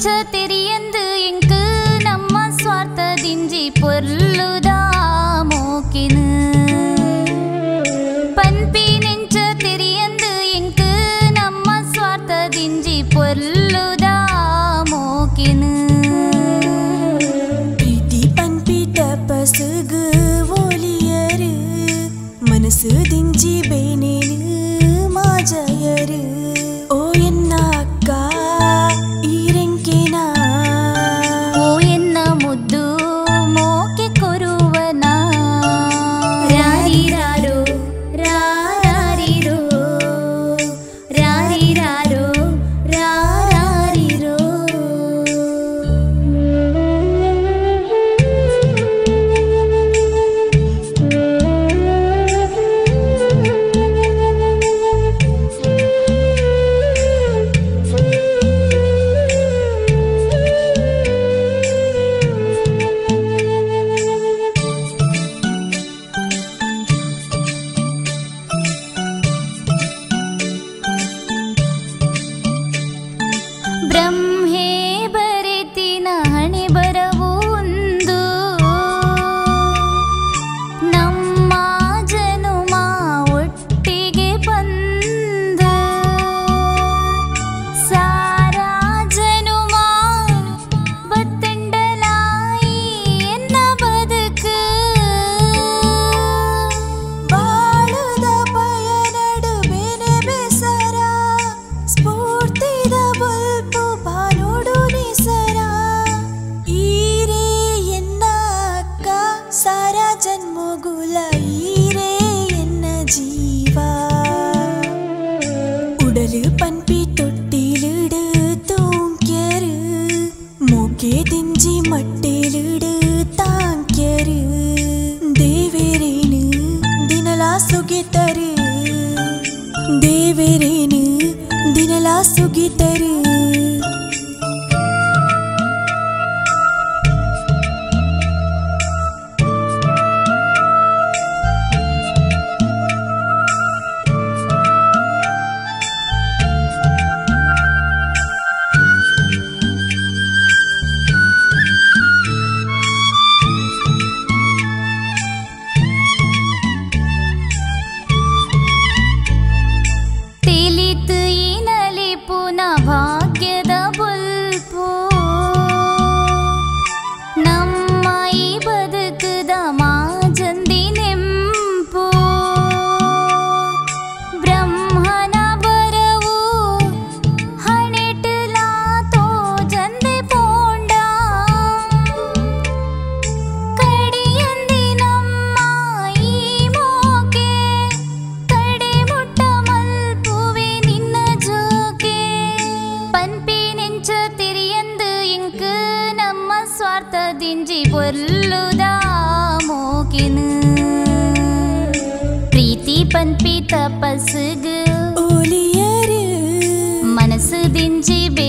ನೆಂಚ ತೆರಿಯಂದು ಎಂಕು ನಮ್ಮ ಸ್ವಾರ್ಥದಿಂಜಿ ಪೊರ್ಲುದ ಮೋಕಿನು ಪನ್ಪಿ ನೆಂಚ ತೆರಿಯಂದು ಎಂಕು ನಮ್ಮ ಸ್ವಾರ್ಥದಿಂಜಿ ಪೊರ್ಲುದ ಮೋಕಿನು ಪ್ರೀತಿ ಪನ್ಪಿ ತಪಸ್ಸುಗು ಒಲಿಯರು ಮನಸ್ಸು ದಿಂಜಿ ಬೇನೇನು ಮಾಜಯರು ಓ ಎನ್ನ ಅಕ್ಕ ಈರೆಂಕೆನಾ ಓ ಎನ್ನ ಮುದ್ದು ಮೋಕೆ ಕೊರುವನ ರಾರಿರಾರೋ ರಾರಿರೋ ರಾರಿರಾರೋ ರಾರಿರೋ ಬ್ರಹ್ಮೇ ಬರೆತಿನ ಹಣೆ ಬರವು ಒಂದು ನಮ್ಮ ಜನುಮ ಒಟ್ಟಿಗೆ ಬಂದ ಸಾರಾ ಜನುಮ ಬತ್ತಂಡಲಾಯಿ ಎನ್ನ ಬದುಕು ಬಾಳುದ ಪಯನಡು ಬೇನೆ ಬೇಸರ ಸ್ಫೂರ್ತಿದ ಬಲ್ಪು ಬಾನೋಡು ನಿಸರ ಈರೇ ಎನ್ನ ಅಕ್ಕ ಸಾರಾ ಜನ್ಮಗುಲ ಈರೇ ಎನ್ನ ಜೀವ ಉಡಲು ಪನ್ಪಿ ತೊಟ್ಟಿಲಿಡು ತೂಂಕ್ಯರು ಮೂಕೆ ದಿಂಜಿ ಮಟ್ಟೆಲಿಡು ತಾಂಕ್ಯರು ದೇವೇರೇನು ದಿನಲಾ ಸುಗಿತರು ದೇವೇರೇನು ದಿನಲಾ ಸುಗಿತರು ತಿಳಿತು ಈನಲಿ ಪುನಃ ಭಾಗ್ಯದ ಬುಲ್ಪು ನಮ್ಮ ಈ ಬದುಕದ ಮಾಜಂದಿ ನೆಂಪು ಬ್ರಹ್ಮನ ಬರವು ಹಣೆಟುಲಾ ತೋಜಂದೆ ಪೋಂಡ ಕಡಿಯಂದಿ ನಮ್ಮ ಈ ಮೋಕೆ ಕಡೆ ಮುಟ್ಟ ಮಲ್ಪುವೆ ನಿನ್ನ ಜೋಕೆ ಪನ್ಪಿ ನೆಂಚ ತಿರಿಯಂದು ಇಂಕು ನಮ್ಮ ಸ್ವಾರ್ಥದಿಂಜಿ ಪೊರ್ಲುದ ಮೋಕಿನು ಪ್ರೀತಿ ಪನ್ಪಿ ತಪಸ್ಸುಗು ಒಲಿಯರು ಮನಸ್ಸು ದಿಂಜಿ ಬೇ